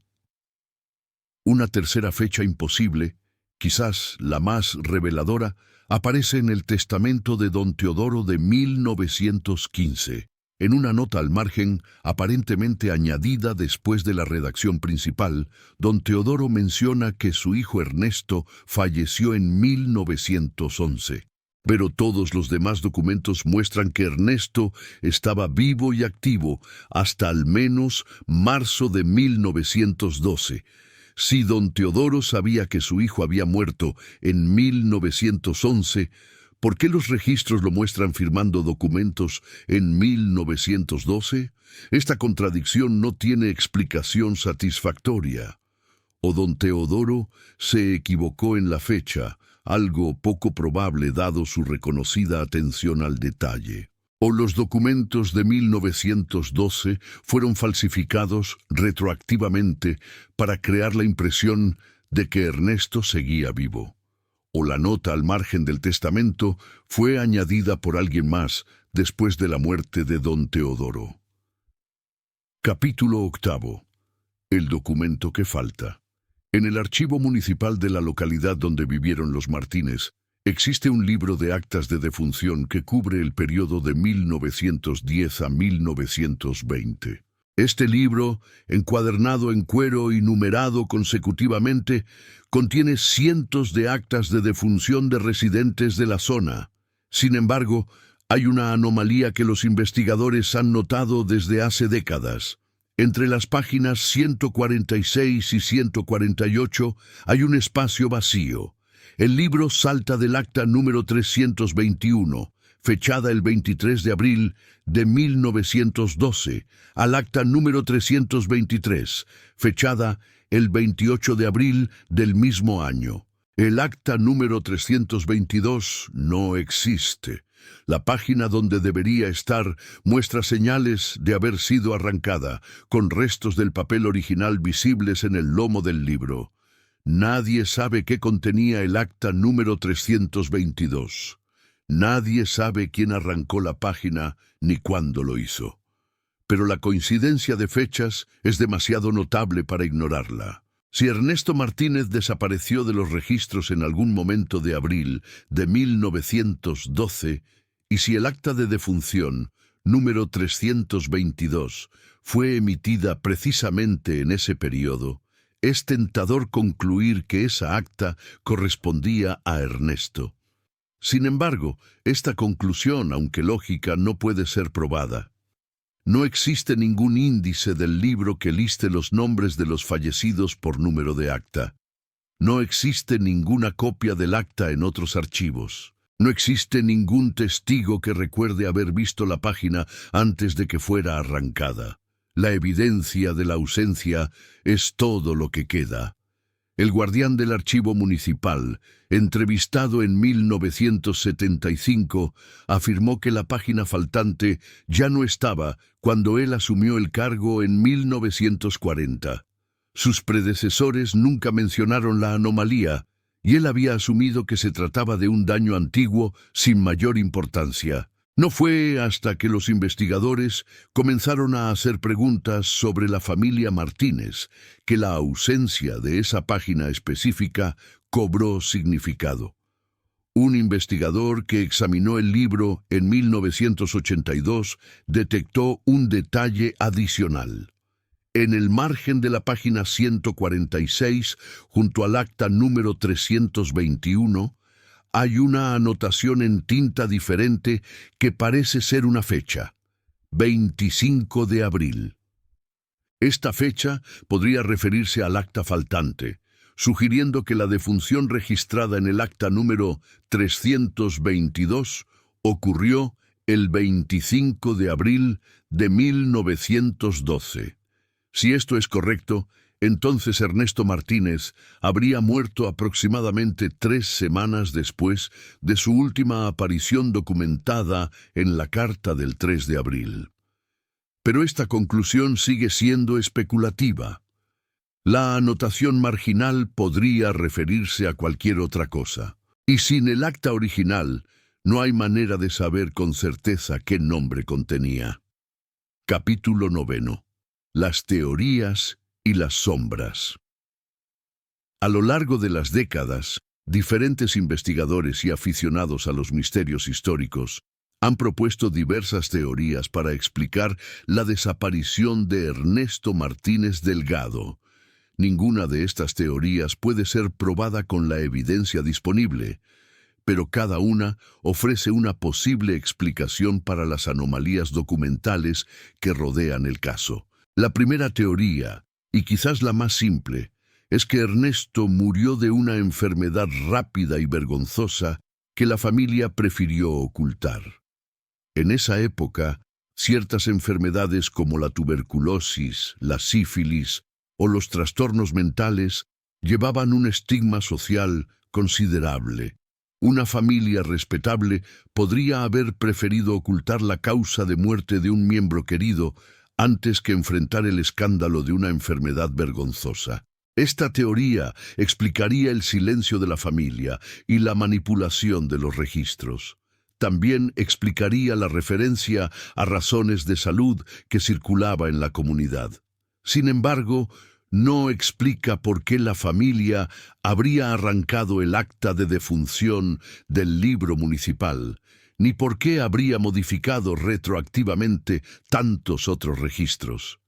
Una tercera fecha imposible, quizás la más reveladora, aparece en el testamento de don Teodoro de 1915, en una nota al margen, aparentemente añadida después de la redacción principal. Don Teodoro menciona que su hijo Ernesto falleció en 1911. Pero todos los demás documentos muestran que Ernesto estaba vivo y activo hasta al menos marzo de 1912. Si don Teodoro sabía que su hijo había muerto en 1911, ¿por qué los registros lo muestran firmando documentos en 1912? Esta contradicción no tiene explicación satisfactoria. O don Teodoro se equivocó en la fecha, algo poco probable dado su reconocida atención al detalle. O los documentos de 1912 fueron falsificados retroactivamente para crear la impresión de que Ernesto seguía vivo. O la nota al margen del testamento fue añadida por alguien más después de la muerte de don Teodoro. Capítulo 8. El documento que falta. En el archivo municipal de la localidad donde vivieron los Martínez, existe un libro de actas de defunción que cubre el periodo de 1910 a 1920. Este libro, encuadernado en cuero y numerado consecutivamente, contiene cientos de actas de defunción de residentes de la zona. Sin embargo, hay una anomalía que los investigadores han notado desde hace décadas. Entre las páginas 146 y 148 hay un espacio vacío. El libro salta del acta número 321, fechada el 23 de abril de 1912, al acta número 323, fechada el 28 de abril del mismo año. El acta número 322 no existe. La página donde debería estar muestra señales de haber sido arrancada, con restos del papel original visibles en el lomo del libro. Nadie sabe qué contenía el acta número 322. Nadie sabe quién arrancó la página ni cuándo lo hizo. Pero la coincidencia de fechas es demasiado notable para ignorarla. Si Ernesto Martínez desapareció de los registros en algún momento de abril de 1912, y si el acta de defunción, número 322, fue emitida precisamente en ese periodo, es tentador concluir que esa acta correspondía a Ernesto. Sin embargo, esta conclusión, aunque lógica, no puede ser probada. No existe ningún índice del libro que liste los nombres de los fallecidos por número de acta. No existe ninguna copia del acta en otros archivos. No existe ningún testigo que recuerde haber visto la página antes de que fuera arrancada. La evidencia de la ausencia es todo lo que queda. El guardián del archivo municipal, entrevistado en 1975, afirmó que la página faltante ya no estaba cuando él asumió el cargo en 1940. Sus predecesores nunca mencionaron la anomalía, y él había asumido que se trataba de un daño antiguo sin mayor importancia. No fue hasta que los investigadores comenzaron a hacer preguntas sobre la familia Martínez que la ausencia de esa página específica cobró significado. Un investigador que examinó el libro en 1982 detectó un detalle adicional. En el margen de la página 146, junto al acta número 321, hay una anotación en tinta diferente que parece ser una fecha: 25 de abril. Esta fecha podría referirse al acta faltante, sugiriendo que la defunción registrada en el acta número 322 ocurrió el 25 de abril de 1912. Si esto es correcto, entonces Ernesto Martínez habría muerto aproximadamente 3 semanas después de su última aparición documentada en la carta del 3 de abril. Pero esta conclusión sigue siendo especulativa. La anotación marginal podría referirse a cualquier otra cosa. Y sin el acta original, no hay manera de saber con certeza qué nombre contenía. Capítulo 9. Las teorías y las sombras. A lo largo de las décadas, diferentes investigadores y aficionados a los misterios históricos han propuesto diversas teorías para explicar la desaparición de Ernesto Martínez Delgado. Ninguna de estas teorías puede ser probada con la evidencia disponible, pero cada una ofrece una posible explicación para las anomalías documentales que rodean el caso. La primera teoría, y quizás la más simple, es que Ernesto murió de una enfermedad rápida y vergonzosa que la familia prefirió ocultar. En esa época, ciertas enfermedades como la tuberculosis, la sífilis o los trastornos mentales llevaban un estigma social considerable. Una familia respetable podría haber preferido ocultar la causa de muerte de un miembro querido antes que enfrentar el escándalo de una enfermedad vergonzosa. Esta teoría explicaría el silencio de la familia y la manipulación de los registros. También explicaría la referencia a razones de salud que circulaba en la comunidad. Sin embargo, no explica por qué la familia habría arrancado el acta de defunción del libro municipal, ni por qué habría modificado retroactivamente tantos otros registros.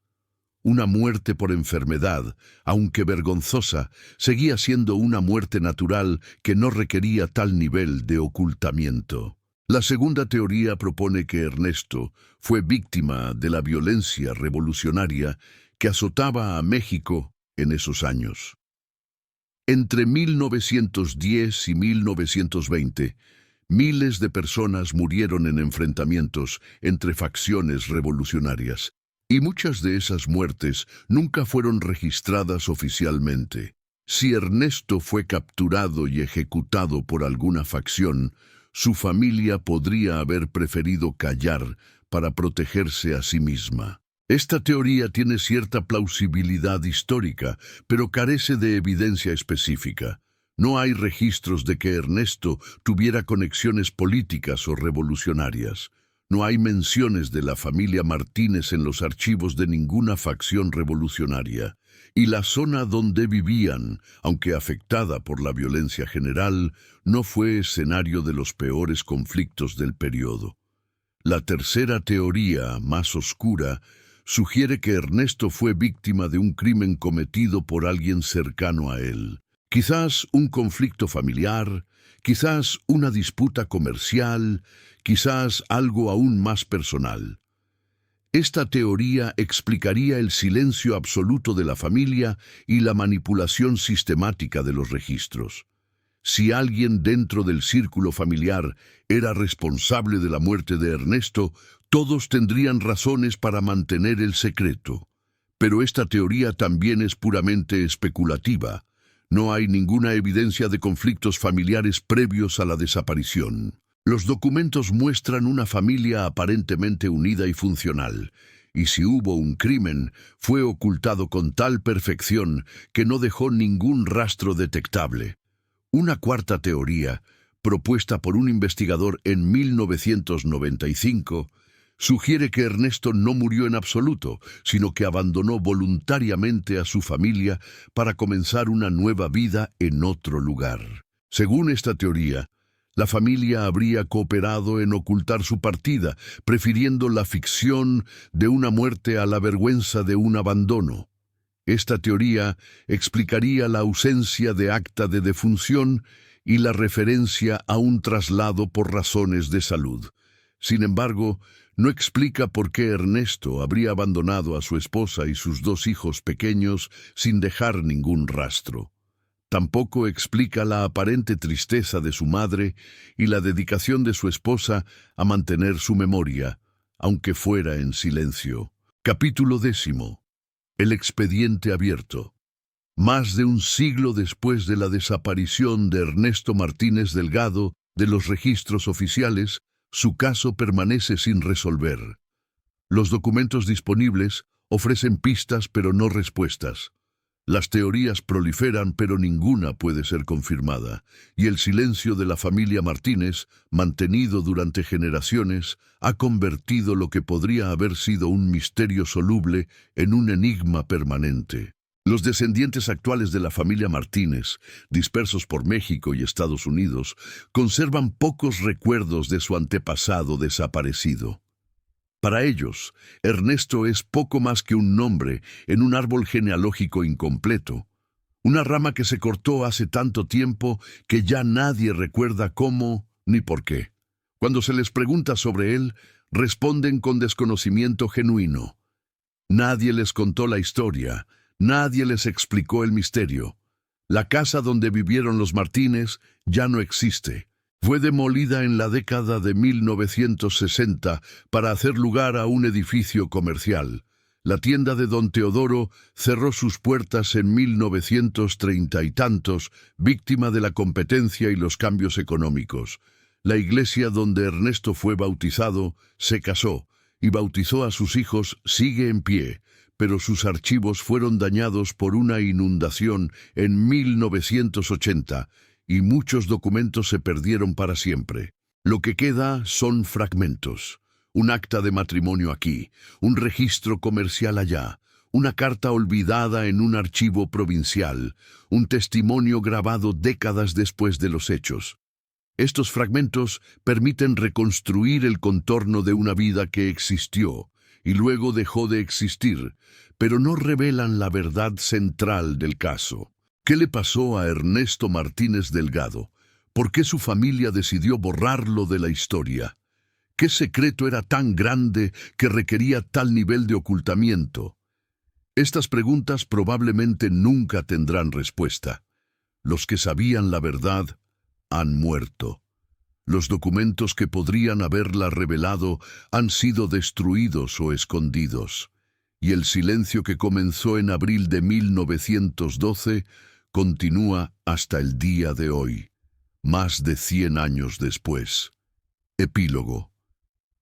Una muerte por enfermedad, aunque vergonzosa, seguía siendo una muerte natural que no requería tal nivel de ocultamiento. La segunda teoría propone que Ernesto fue víctima de la violencia revolucionaria que azotaba a México en esos años. Entre 1910 y 1920, miles de personas murieron en enfrentamientos entre facciones revolucionarias, y muchas de esas muertes nunca fueron registradas oficialmente. Si Ernesto fue capturado y ejecutado por alguna facción, su familia podría haber preferido callar para protegerse a sí misma. Esta teoría tiene cierta plausibilidad histórica, pero carece de evidencia específica. No hay registros de que Ernesto tuviera conexiones políticas o revolucionarias. No hay menciones de la familia Martínez en los archivos de ninguna facción revolucionaria. Y la zona donde vivían, aunque afectada por la violencia general, no fue escenario de los peores conflictos del periodo. La tercera teoría, más oscura, sugiere que Ernesto fue víctima de un crimen cometido por alguien cercano a él. Quizás un conflicto familiar, quizás una disputa comercial, quizás algo aún más personal. Esta teoría explicaría el silencio absoluto de la familia y la manipulación sistemática de los registros. Si alguien dentro del círculo familiar era responsable de la muerte de Ernesto, todos tendrían razones para mantener el secreto. Pero esta teoría también es puramente especulativa. No hay ninguna evidencia de conflictos familiares previos a la desaparición. Los documentos muestran una familia aparentemente unida y funcional, y si hubo un crimen, fue ocultado con tal perfección que no dejó ningún rastro detectable. Una cuarta teoría, propuesta por un investigador en 1995, sugiere que Ernesto no murió en absoluto, sino que abandonó voluntariamente a su familia para comenzar una nueva vida en otro lugar. Según esta teoría, la familia habría cooperado en ocultar su partida, prefiriendo la ficción de una muerte a la vergüenza de un abandono. Esta teoría explicaría la ausencia de acta de defunción y la referencia a un traslado por razones de salud. Sin embargo, no explica por qué Ernesto habría abandonado a su esposa y sus dos hijos pequeños sin dejar ningún rastro. Tampoco explica la aparente tristeza de su madre y la dedicación de su esposa a mantener su memoria, aunque fuera en silencio. Capítulo 10. El expediente abierto. Más de un siglo después de la desaparición de Ernesto Martínez Delgado de los registros oficiales, su caso permanece sin resolver. Los documentos disponibles ofrecen pistas pero no respuestas. Las teorías proliferan pero ninguna puede ser confirmada, y el silencio de la familia Martínez, mantenido durante generaciones, ha convertido lo que podría haber sido un misterio soluble en un enigma permanente. Los descendientes actuales de la familia Martínez, dispersos por México y Estados Unidos, conservan pocos recuerdos de su antepasado desaparecido. Para ellos, Ernesto es poco más que un nombre en un árbol genealógico incompleto, una rama que se cortó hace tanto tiempo que ya nadie recuerda cómo ni por qué. Cuando se les pregunta sobre él, responden con desconocimiento genuino. Nadie les contó la historia, nadie les explicó el misterio. La casa donde vivieron los Martínez ya no existe. Fue demolida en la década de 1960 para hacer lugar a un edificio comercial. La tienda de Don Teodoro cerró sus puertas en 1930 y tantos, víctima de la competencia y los cambios económicos. La iglesia donde Ernesto fue bautizado se casó y bautizó a sus hijos sigue en pie, pero sus archivos fueron dañados por una inundación en 1980, y muchos documentos se perdieron para siempre. Lo que queda son fragmentos. Un acta de matrimonio aquí, un registro comercial allá, una carta olvidada en un archivo provincial, un testimonio grabado décadas después de los hechos. Estos fragmentos permiten reconstruir el contorno de una vida que existió y luego dejó de existir, pero no revelan la verdad central del caso. ¿Qué le pasó a Ernesto Martínez Delgado? ¿Por qué su familia decidió borrarlo de la historia? ¿Qué secreto era tan grande que requería tal nivel de ocultamiento? Estas preguntas probablemente nunca tendrán respuesta. Los que sabían la verdad han muerto. Los documentos que podrían haberla revelado han sido destruidos o escondidos. Y el silencio que comenzó en abril de 1912 continúa hasta el día de hoy, más de 100 años después. Epílogo.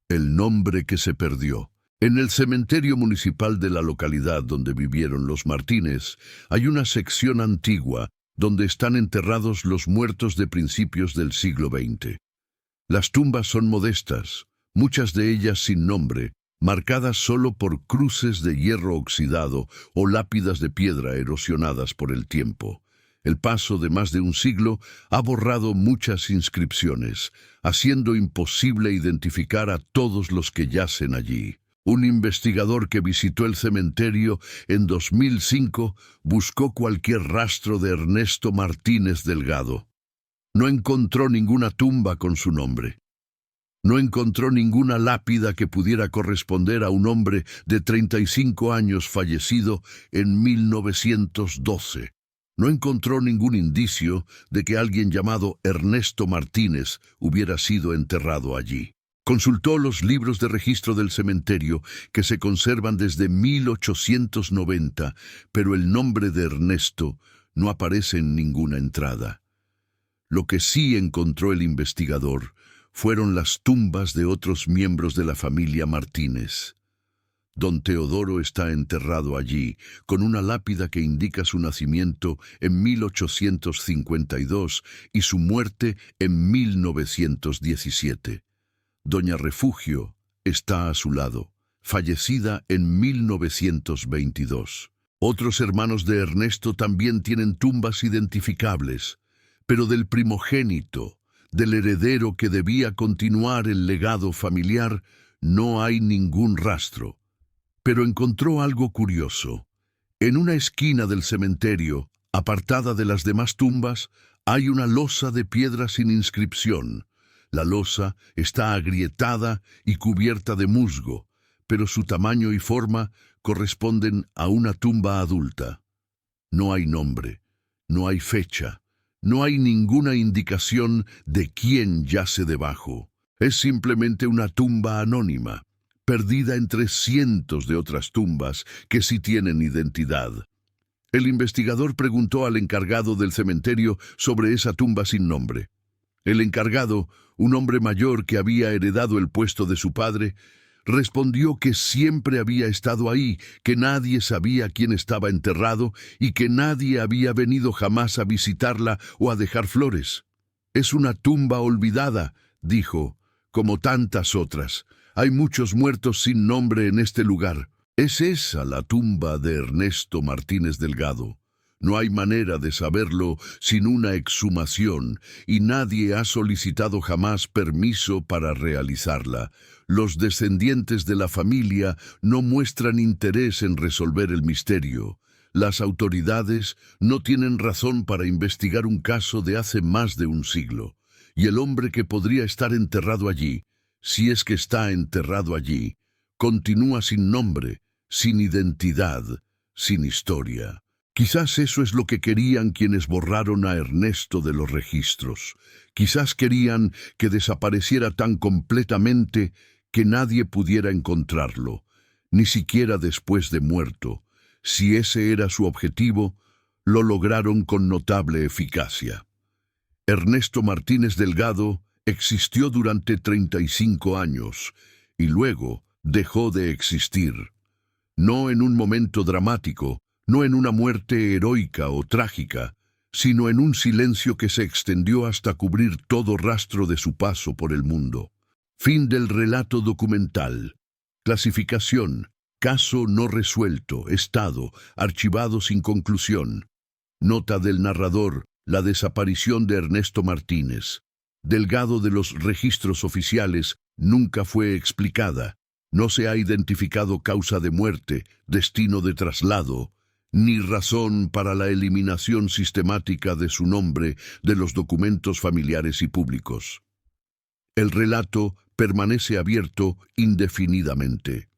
El nombre que se perdió. En el cementerio municipal de la localidad donde vivieron los Martínez, hay una sección antigua donde están enterrados los muertos de principios del siglo XX. Las tumbas son modestas, muchas de ellas sin nombre, marcadas solo por cruces de hierro oxidado o lápidas de piedra erosionadas por el tiempo. El paso de más de un siglo ha borrado muchas inscripciones, haciendo imposible identificar a todos los que yacen allí. Un investigador que visitó el cementerio en 2005 buscó cualquier rastro de Ernesto Martínez Delgado. No encontró ninguna tumba con su nombre. No encontró ninguna lápida que pudiera corresponder a un hombre de 35 años fallecido en 1912. No encontró ningún indicio de que alguien llamado Ernesto Martínez hubiera sido enterrado allí. Consultó los libros de registro del cementerio, que se conservan desde 1890, pero el nombre de Ernesto no aparece en ninguna entrada. Lo que sí encontró el investigador fueron las tumbas de otros miembros de la familia Martínez. Don Teodoro está enterrado allí, con una lápida que indica su nacimiento en 1852 y su muerte en 1917. Doña Refugio está a su lado, fallecida en 1922. Otros hermanos de Ernesto también tienen tumbas identificables, pero del primogénito, del heredero que debía continuar el legado familiar, no hay ningún rastro. Pero encontró algo curioso. En una esquina del cementerio, apartada de las demás tumbas, hay una losa de piedra sin inscripción. La losa está agrietada y cubierta de musgo, pero su tamaño y forma corresponden a una tumba adulta. No hay nombre, no hay fecha, no hay ninguna indicación de quién yace debajo. Es simplemente una tumba anónima, perdida entre cientos de otras tumbas que sí tienen identidad. El investigador preguntó al encargado del cementerio sobre esa tumba sin nombre. El encargado, un hombre mayor que había heredado el puesto de su padre, respondió que siempre había estado ahí, que nadie sabía quién estaba enterrado y que nadie había venido jamás a visitarla o a dejar flores. «Es una tumba olvidada», dijo, «como tantas otras. Hay muchos muertos sin nombre en este lugar». Es esa la tumba de Ernesto Martínez Delgado. No hay manera de saberlo sin una exhumación, y nadie ha solicitado jamás permiso para realizarla. Los descendientes de la familia no muestran interés en resolver el misterio. Las autoridades no tienen razón para investigar un caso de hace más de un siglo. Y el hombre que podría estar enterrado allí, si es que está enterrado allí, continúa sin nombre, sin identidad, sin historia. Quizás eso es lo que querían quienes borraron a Ernesto de los registros. Quizás querían que desapareciera tan completamente que nadie pudiera encontrarlo, ni siquiera después de muerto. Si ese era su objetivo, lo lograron con notable eficacia. Ernesto Martínez Delgado existió durante 35 años y luego dejó de existir. No en un momento dramático, no en una muerte heroica o trágica, sino en un silencio que se extendió hasta cubrir todo rastro de su paso por el mundo. Fin del relato documental. Clasificación: caso no resuelto, estado, archivado sin conclusión. Nota del narrador: la desaparición de Ernesto Martínez Delgado de los registros oficiales nunca fue explicada. No se ha identificado causa de muerte, destino de traslado, ni razón para la eliminación sistemática de su nombre de los documentos familiares y públicos. El relato permanece abierto indefinidamente.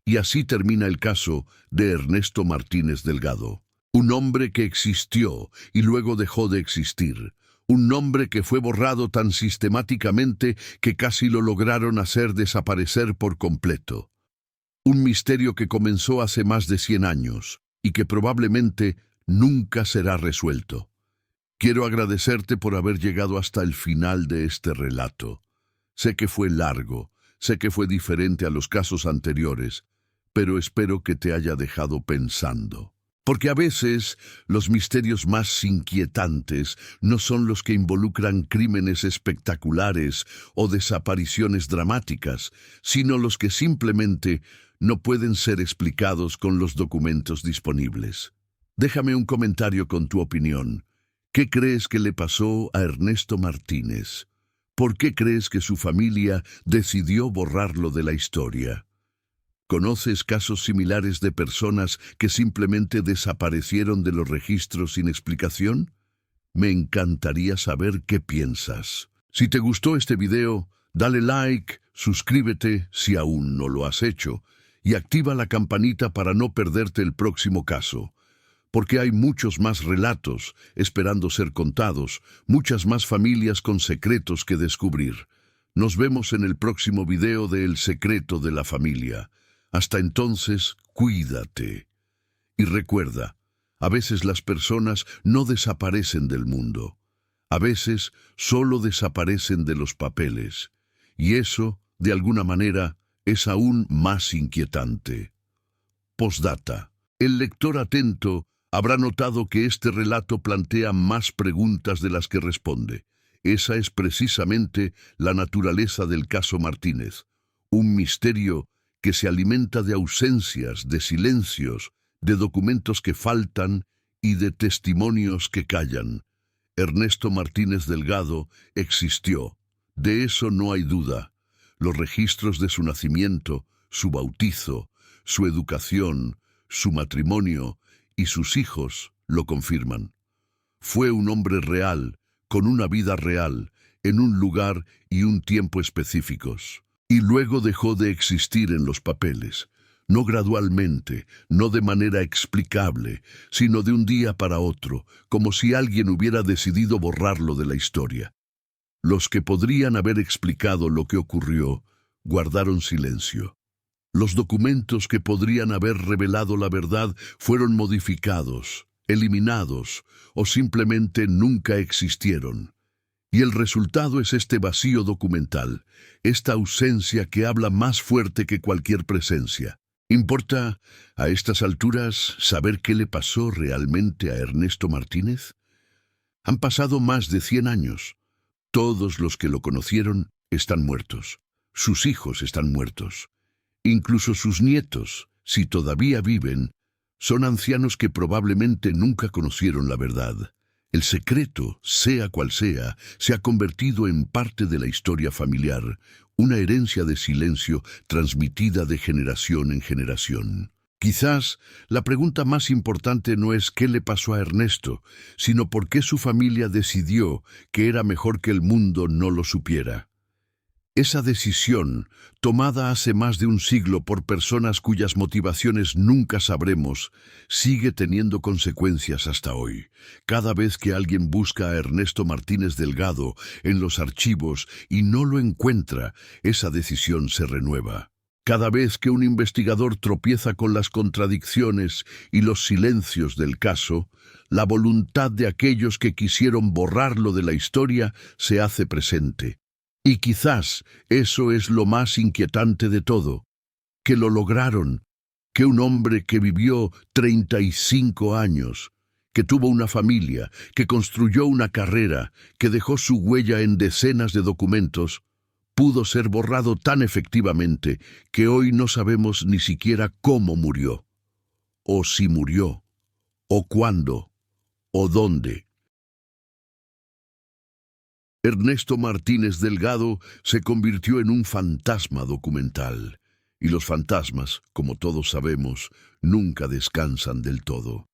Y así termina el caso de Ernesto Martínez Delgado. Un hombre que existió y luego dejó de existir. Un nombre que fue borrado tan sistemáticamente que casi lo lograron hacer desaparecer por completo. Un misterio que comenzó hace más de 100 años y que probablemente nunca será resuelto. Quiero agradecerte por haber llegado hasta el final de este relato. Sé que fue largo, sé que fue diferente a los casos anteriores, pero espero que te haya dejado pensando. Porque a veces los misterios más inquietantes no son los que involucran crímenes espectaculares o desapariciones dramáticas, sino los que simplemente no pueden ser explicados con los documentos disponibles. Déjame un comentario con tu opinión. ¿Qué crees que le pasó a Ernesto Martínez? ¿Por qué crees que su familia decidió borrarlo de la historia? ¿Conoces casos similares de personas que simplemente desaparecieron de los registros sin explicación? Me encantaría saber qué piensas. Si te gustó este video, dale like, suscríbete si aún no lo has hecho, y activa la campanita para no perderte el próximo caso. Porque hay muchos más relatos esperando ser contados, muchas más familias con secretos que descubrir. Nos vemos en el próximo video de El Secreto de la Familia. Hasta entonces, cuídate. Y recuerda, a veces las personas no desaparecen del mundo. A veces solo desaparecen de los papeles. Y eso, de alguna manera, es aún más inquietante. Postdata. El lector atento habrá notado que este relato plantea más preguntas de las que responde. Esa es precisamente la naturaleza del caso Martínez. Un misterio que se alimenta de ausencias, de silencios, de documentos que faltan y de testimonios que callan. Ernesto Martínez Delgado existió, de eso no hay duda. Los registros de su nacimiento, su bautizo, su educación, su matrimonio y sus hijos lo confirman. Fue un hombre real, con una vida real, en un lugar y un tiempo específicos. Y luego dejó de existir en los papeles, no gradualmente, no de manera explicable, sino de un día para otro, como si alguien hubiera decidido borrarlo de la historia. Los que podrían haber explicado lo que ocurrió, guardaron silencio. Los documentos que podrían haber revelado la verdad fueron modificados, eliminados, o simplemente nunca existieron. Y el resultado es este vacío documental, esta ausencia que habla más fuerte que cualquier presencia. ¿Importa, a estas alturas, saber qué le pasó realmente a Ernesto Martínez? Han pasado más de 100 años. Todos los que lo conocieron están muertos. Sus hijos están muertos. Incluso sus nietos, si todavía viven, son ancianos que probablemente nunca conocieron la verdad. El secreto, sea cual sea, se ha convertido en parte de la historia familiar, una herencia de silencio transmitida de generación en generación. Quizás la pregunta más importante no es qué le pasó a Ernesto, sino por qué su familia decidió que era mejor que el mundo no lo supiera. Esa decisión, tomada hace más de un siglo por personas cuyas motivaciones nunca sabremos, sigue teniendo consecuencias hasta hoy. Cada vez que alguien busca a Ernesto Martínez Delgado en los archivos y no lo encuentra, esa decisión se renueva. Cada vez que un investigador tropieza con las contradicciones y los silencios del caso, la voluntad de aquellos que quisieron borrarlo de la historia se hace presente. Y quizás eso es lo más inquietante de todo, que lo lograron, que un hombre que vivió 35 años, que tuvo una familia, que construyó una carrera, que dejó su huella en decenas de documentos, pudo ser borrado tan efectivamente que hoy no sabemos ni siquiera cómo murió, o si murió, o cuándo, o dónde. Ernesto Martínez Delgado se convirtió en un fantasma documental. Y los fantasmas, como todos sabemos, nunca descansan del todo.